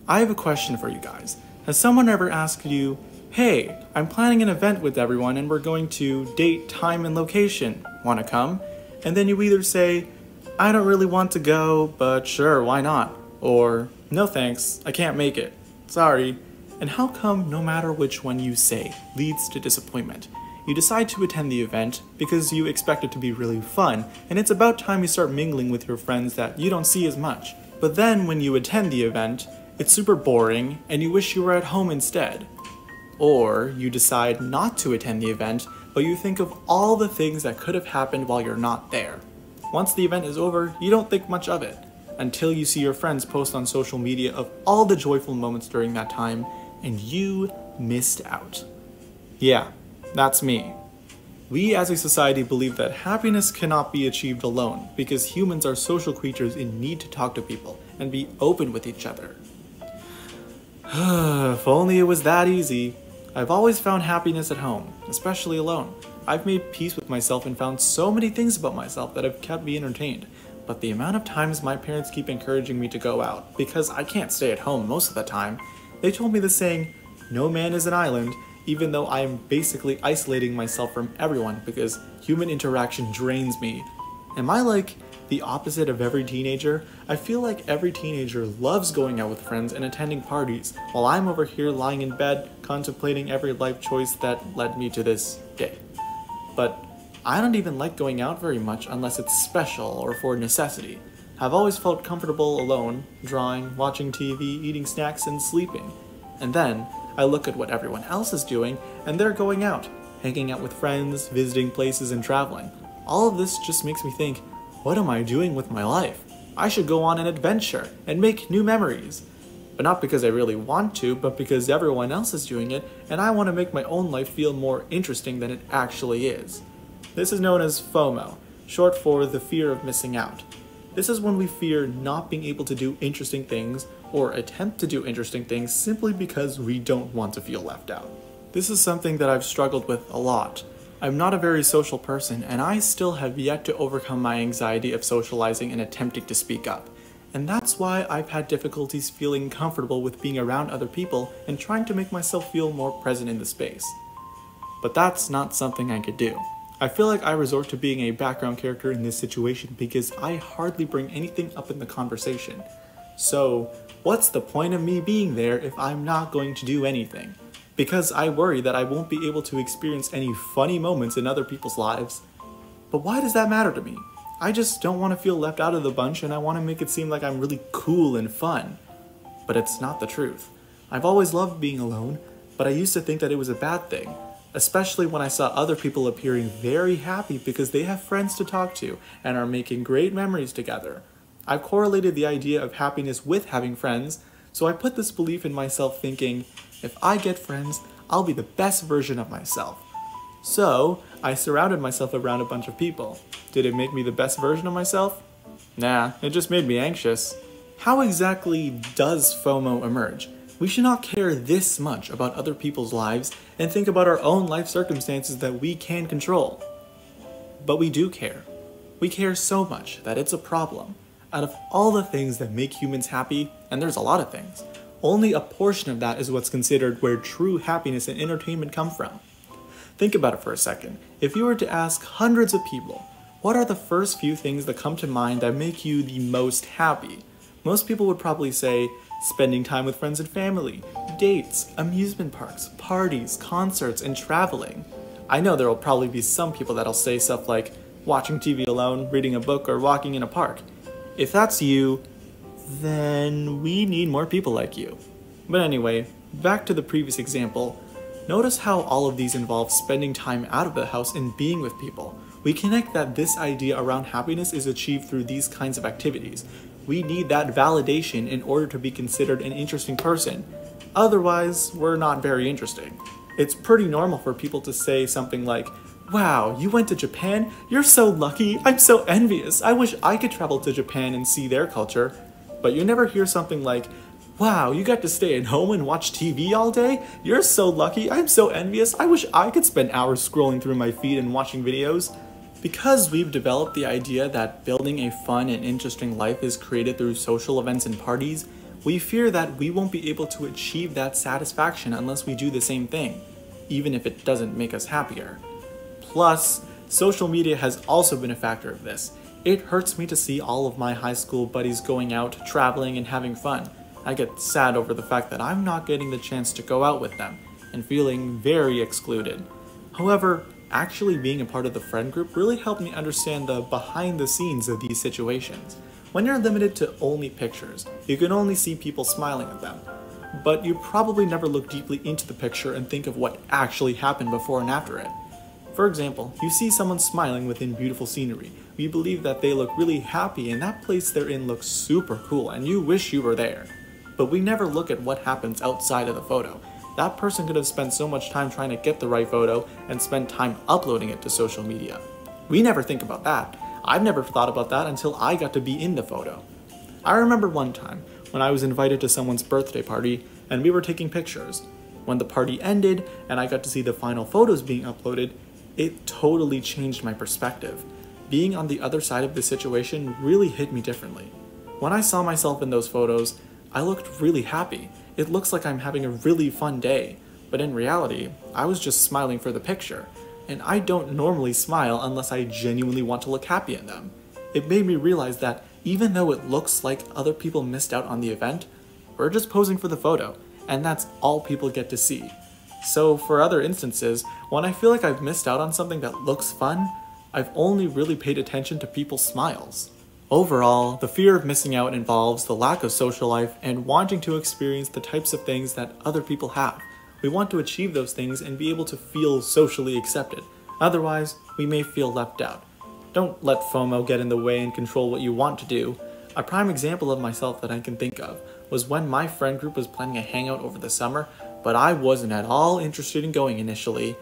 I have a question for you guys. Has someone ever asked you, hey, I'm planning an event with everyone and we're going to date, time, and location. Wanna come? And then you either say, I don't really want to go, but sure, why not? Or, no thanks, I can't make it. Sorry. And how come no matter which one you say leads to disappointment? You decide to attend the event because you expect it to be really fun, and it's about time you start mingling with your friends that you don't see as much. But then when you attend the event, it's super boring and you wish you were at home instead. Or you decide not to attend the event, but you think of all the things that could have happened while you're not there. Once the event is over, you don't think much of it, until you see your friends post on social media of all the joyful moments during that time, and you missed out. Yeah, that's me. We as a society believe that happiness cannot be achieved alone, because humans are social creatures in need to talk to people and be open with each other. If only it was that easy. I've always found happiness at home, especially alone. I've made peace with myself and found so many things about myself that have kept me entertained. But the amount of times my parents keep encouraging me to go out, because I can't stay at home most of the time, they told me the saying, no man is an island, even though I am basically isolating myself from everyone because human interaction drains me. Am I like the opposite of every teenager? I feel like every teenager loves going out with friends and attending parties, while I'm over here lying in bed contemplating every life choice that led me to this day. But I don't even like going out very much unless it's special or for necessity. I've always felt comfortable alone, drawing, watching TV, eating snacks, and sleeping. And then I look at what everyone else is doing, and they're going out, hanging out with friends, visiting places, and traveling. All of this just makes me think, what am I doing with my life? I should go on an adventure and make new memories. But not because I really want to, but because everyone else is doing it, and I want to make my own life feel more interesting than it actually is. This is known as FOMO, short for the fear of missing out. This is when we fear not being able to do interesting things or attempt to do interesting things simply because we don't want to feel left out. This is something that I've struggled with a lot. I'm not a very social person, and I still have yet to overcome my anxiety of socializing and attempting to speak up. And that's why I've had difficulties feeling comfortable with being around other people and trying to make myself feel more present in the space. But that's not something I could do. I feel like I resort to being a background character in this situation because I hardly bring anything up in the conversation. So, what's the point of me being there if I'm not going to do anything? Because I worry that I won't be able to experience any funny moments in other people's lives. But why does that matter to me? I just don't want to feel left out of the bunch, and I want to make it seem like I'm really cool and fun. But it's not the truth. I've always loved being alone, but I used to think that it was a bad thing, especially when I saw other people appearing very happy because they have friends to talk to and are making great memories together. I've correlated the idea of happiness with having friends, so I put this belief in myself thinking, if I get friends, I'll be the best version of myself. So, I surrounded myself around a bunch of people. Did it make me the best version of myself? Nah, it just made me anxious. How exactly does FOMO emerge? We should not care this much about other people's lives and think about our own life circumstances that we can control. But we do care. We care so much that it's a problem. Out of all the things that make humans happy, and there's a lot of things, only a portion of that is what's considered where true happiness and entertainment come from. Think about it for a second. If you were to ask hundreds of people, what are the first few things that come to mind that make you the most happy? Most people would probably say spending time with friends and family, dates, amusement parks, parties, concerts, and traveling. I know there will probably be some people that'll say stuff like watching TV alone, reading a book, or walking in a park. If that's you, then we need more people like you. But anyway, back to the previous example. Notice how all of these involve spending time out of the house and being with people. We connect that this idea around happiness is achieved through these kinds of activities. We need that validation in order to be considered an interesting person. Otherwise, we're not very interesting. It's pretty normal for people to say something like, wow, you went to Japan? You're so lucky. I'm so envious. I wish I could travel to Japan and see their culture. But you never hear something like, wow, you got to stay at home and watch TV all day? You're so lucky. I'm so envious. I wish I could spend hours scrolling through my feed and watching videos. Because we've developed the idea that building a fun and interesting life is created through social events and parties, We fear that we won't be able to achieve that satisfaction unless we do the same thing, even if it doesn't make us happier. Plus, social media has also been a factor of this. It hurts me to see all of my high school buddies going out, traveling, and having fun. I get sad over the fact that I'm not getting the chance to go out with them, and feeling very excluded. However, actually being a part of the friend group really helped me understand the behind the scenes of these situations. When you're limited to only pictures, you can only see people smiling at them. But you probably never look deeply into the picture and think of what actually happened before and after it. For example, you see someone smiling within beautiful scenery. You believe that they look really happy and that place they're in looks super cool and you wish you were there. But we never look at what happens outside of the photo. That person could have spent so much time trying to get the right photo and spent time uploading it to social media. We never think about that. I've never thought about that until I got to be in the photo. I remember one time when I was invited to someone's birthday party and we were taking pictures. When the party ended and I got to see the final photos being uploaded, it totally changed my perspective. Being on the other side of the situation really hit me differently. When I saw myself in those photos, I looked really happy. It looks like I'm having a really fun day, but in reality, I was just smiling for the picture, and I don't normally smile unless I genuinely want to look happy in them. It made me realize that even though it looks like other people missed out on the event, we're just posing for the photo, and that's all people get to see. So for other instances, when I feel like I've missed out on something that looks fun, I've only really paid attention to people's smiles. Overall, the fear of missing out involves the lack of social life and wanting to experience the types of things that other people have. We want to achieve those things and be able to feel socially accepted. Otherwise, we may feel left out. Don't let FOMO get in the way and control what you want to do. A prime example of myself that I can think of was when my friend group was planning a hangout over the summer, but I wasn't at all interested in going initially.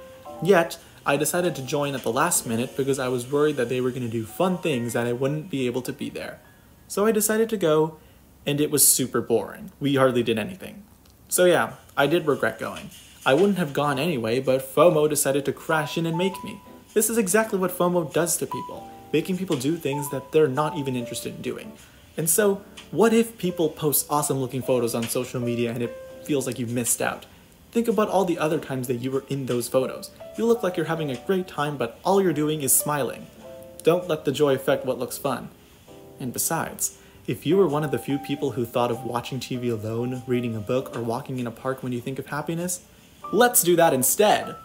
Yet, I decided to join at the last minute because I was worried that they were going to do fun things and I wouldn't be able to be there. So I decided to go, and it was super boring. We hardly did anything. So yeah, I did regret going. I wouldn't have gone anyway, but FOMO decided to crash in and make me. This is exactly what FOMO does to people, making people do things that they're not even interested in doing. And so, what if people post awesome looking photos on social media and it feels like you've missed out? Think about all the other times that you were in those photos. You look like you're having a great time, but all you're doing is smiling. Don't let the joy affect what looks fun. And besides, if you were one of the few people who thought of watching TV alone, reading a book, or walking in a park when you think of happiness, let's do that instead!